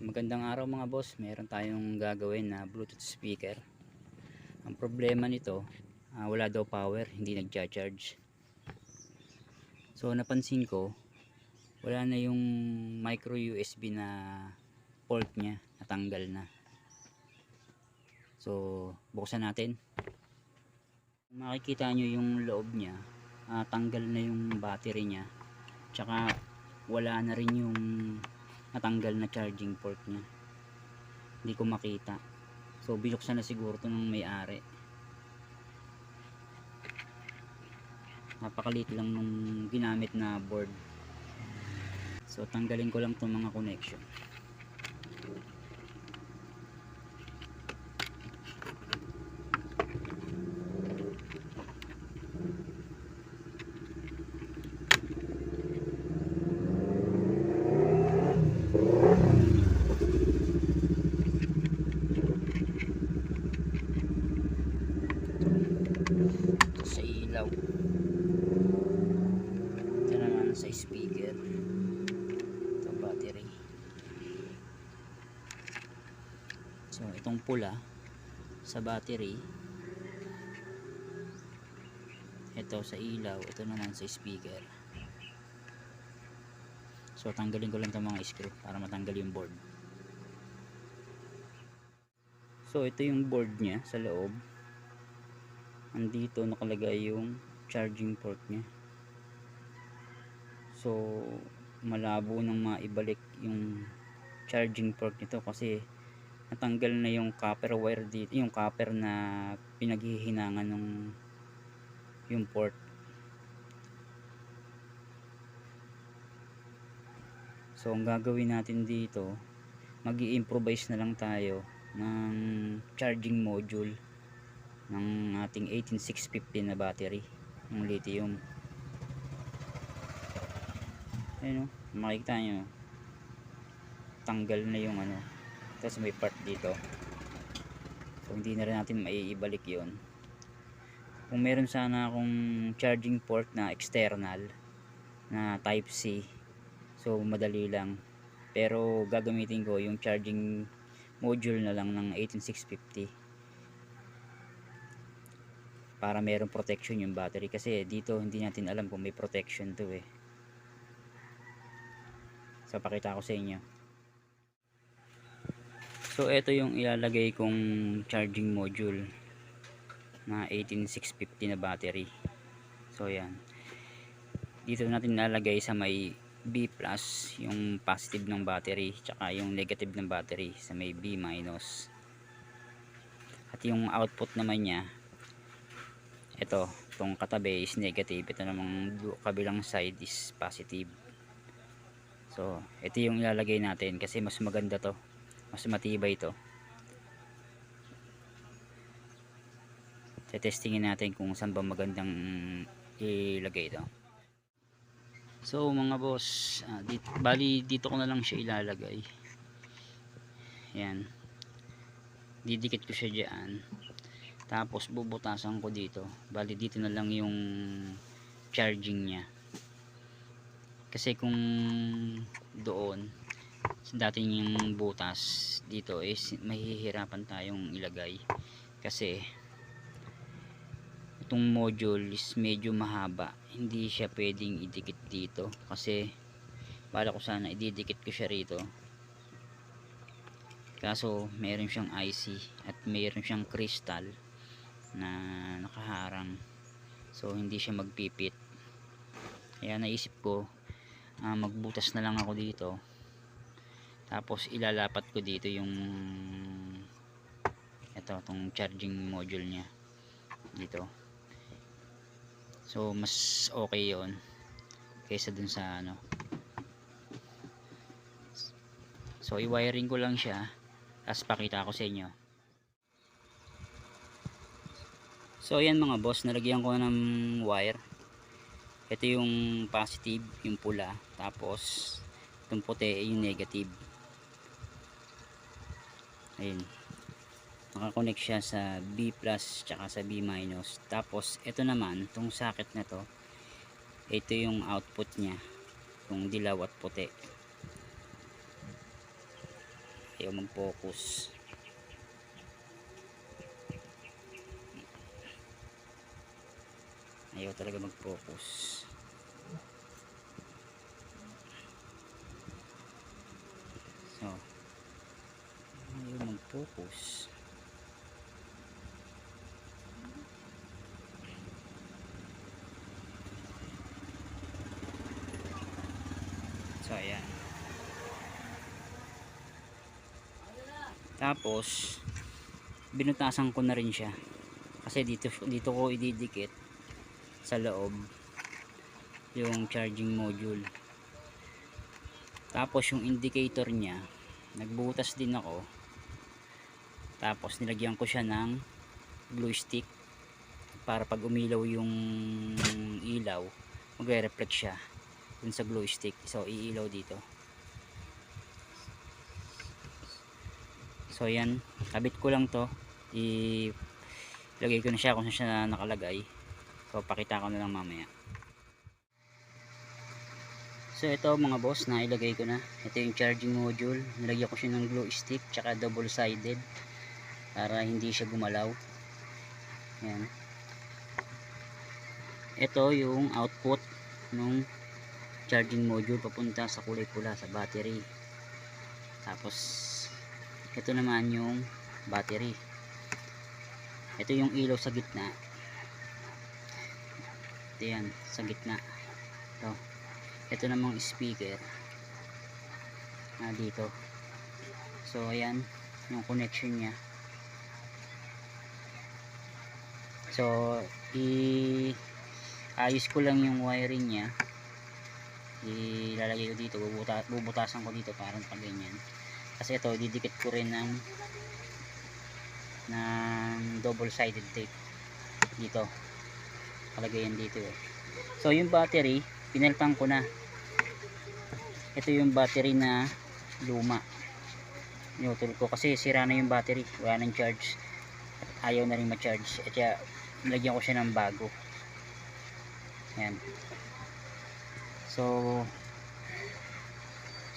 Magandang araw mga boss, meron tayong gagawin na Bluetooth speaker. Ang problema nito, wala daw power, hindi nagcha-charge. So napansin ko, wala na yung micro USB na port niya, natanggal na. So buksan natin. Makikita nyo yung loob niya, tanggal na yung battery niya. Tsaka wala na rin yung natanggal na charging port niya. Hindi ko makita. So binuksan na siguro ito ng may-ari. Napakaliit lang nung ginamit na board. So tanggalin ko lang itong mga connection. Sa ilaw, ito naman sa speaker, ito battery. So itong pula sa battery, ito sa ilaw, ito naman sa speaker. So tanggalin ko lang itong mga screw para matanggal yung board. So ito yung board nya sa loob. Andito nakalagay yung charging port nya. So malabo nang maibalik yung charging port nito kasi natanggal na yung copper wire dito, yung copper na pinaghihinangan ng yung port. So ang gagawin natin dito, mag-i-improvise na lang tayo ng charging module ng ating 18650 na battery ng lithium. Ayun, makikita nyo, tanggal na yung tapos may part dito. So hindi na rin natin maiibalik yon. Kung meron sana akong charging port na external na type C, so madali lang. Pero gagamitin ko yung charging module na lang ng 18650 para merong protection yung battery, kasi dito hindi natin alam kung may protection to eh. So pakita ko sa inyo. So ito yung ilalagay kong charging module na 18650 na battery. So yan, dito natin ilalagay sa may B plus yung positive ng battery, tsaka yung negative ng battery sa may B minus. At yung output naman nya, itong katabi is negative, ito namang kabilang side is positive. So ito yung ilalagay natin kasi mas maganda to, mas matibay to. Testingin natin kung saan ba magandang ilagay ito. So mga boss, bali dito ko na lang siya ilalagay. Yan, didikit ko siya dyan, tapos bubutasan ko dito. Bali dito na lang yung charging nya, kasi kung doon sa dating yung butas dito is mahihirapan tayong ilagay, kasi itong module is medyo mahaba, hindi siya pwedeng idikit dito. Kasi bala ko sana ididikit ko siya rito, kaso meron siyang IC at meron siyang crystal na nakaharang, so hindi siya magpipit. Kaya naisip ko, magbutas na lang ako dito, tapos ilalapat ko dito yung itong charging module nya dito. So mas okay yon kaysa dun sa So i-wiring ko lang siya, tapos pakita ko sa inyo. So ayan mga boss, nalagyan ko ng wire. Ito yung positive, yung pula, tapos itong puti yung negative. Ayun, nakakonect siya sa B plus tsaka sa B minus. Tapos ito naman, itong socket na to, ito yung output nya, yung dilaw at puti. ayaw mag focus. Ayaw talaga mag focus. So ayaw mag focus. So ayan. Tapos binutasan ko na rin siya kasi dito ko ididikit sa loob yung charging module. Tapos yung indicator niya nagbutas din ako, tapos nilagyan ko siya ng glue stick para pag umilaw yung ilaw magre-reflect siya dun sa glue stick. So iilaw dito. So yan, kabit ko lang to, ilagay ko na siya kung saan siya nakalagay. So pakita ko na lang mamaya. So ito mga boss, na ilagay ko na. Ito yung charging module, nilagyan ko siya ng glue stick tsaka double sided para hindi siya gumalaw. Yan. Ito yung output ng charging module papunta sa kulay pula sa battery. Tapos ito naman yung battery. Ito yung ilaw sa gitna. Ito yan sa gitna. Ito namang speaker dito. So ayan yung connection nya. So ayos ko lang yung wiring nya, ilalagay ko dito, bubutasan ko dito parang pag ganyan. Kasi ito didikit ko rin ng double sided tape dito, palagayan dito eh. So yung battery pinalpang ko na. Ito yung battery na luma, inutol ko kasi sira na yung battery, wala nang charge, ayaw na rin ma-charge. At kaya nilagyan ko siya ng bago. Yan. So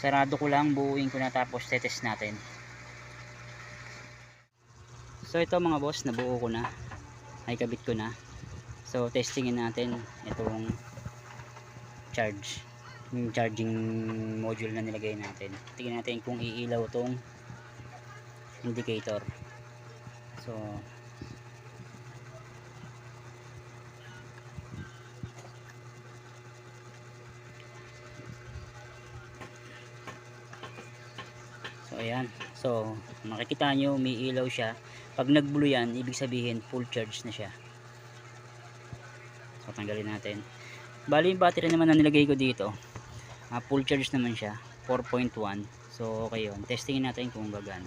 sarado ko lang, buuin ko na, tapos tetest natin. So ito mga boss, nabuo ko na, ay kabit ko na. So testingin natin itong yung charging module na nilagay natin. Tingnan natin kung iilaw tong indicator. So ayan. So makikita nyo may ilaw siya. Pag nag blue yan, ibig sabihin full charge na siya. So tanggalin natin. Bali yung battery naman na nilagay ko dito, full charge naman siya, 4.1. So okay yun, testingin natin kung gagana.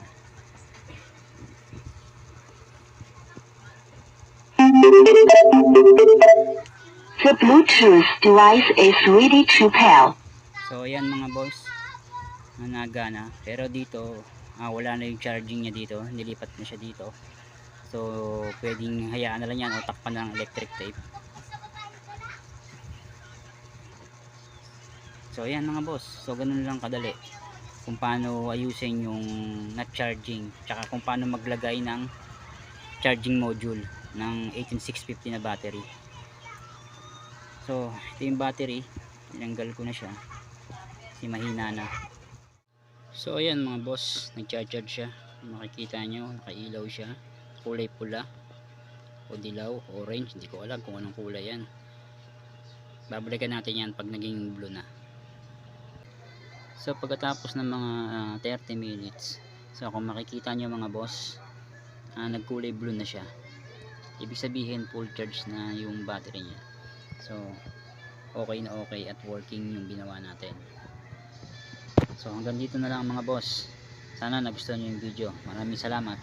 The Bluetooth device is ready to pair. So ayan mga boss, nagana. Pero dito wala na yung charging niya dito, nilipat na siya dito. So pwedeng hayaan na lang yan o takpan na ng electric tape. So ayan mga boss, so ganun lang kadali kung paano ayusin yung not charging, tsaka kung paano maglagay ng charging module ng 18650 na battery. So ito yung battery, tinanggal ko na siya kasi mahina na. So ayan mga boss, nag-charge siya, makikita nyo nakailaw siya, kulay pula o dilaw, orange, hindi ko alam kung anong kulay yan. Babalikan natin yan pag naging blue na. So pagkatapos ng mga 30 minutes, so kung makikita nyo mga boss, nagkulay blue na siya, ibig sabihin full charge na yung battery niya. So okay na okay at working yung ginawa natin. So hanggang dito na lang mga boss, sana nagustuhan nyo yung video. Maraming salamat.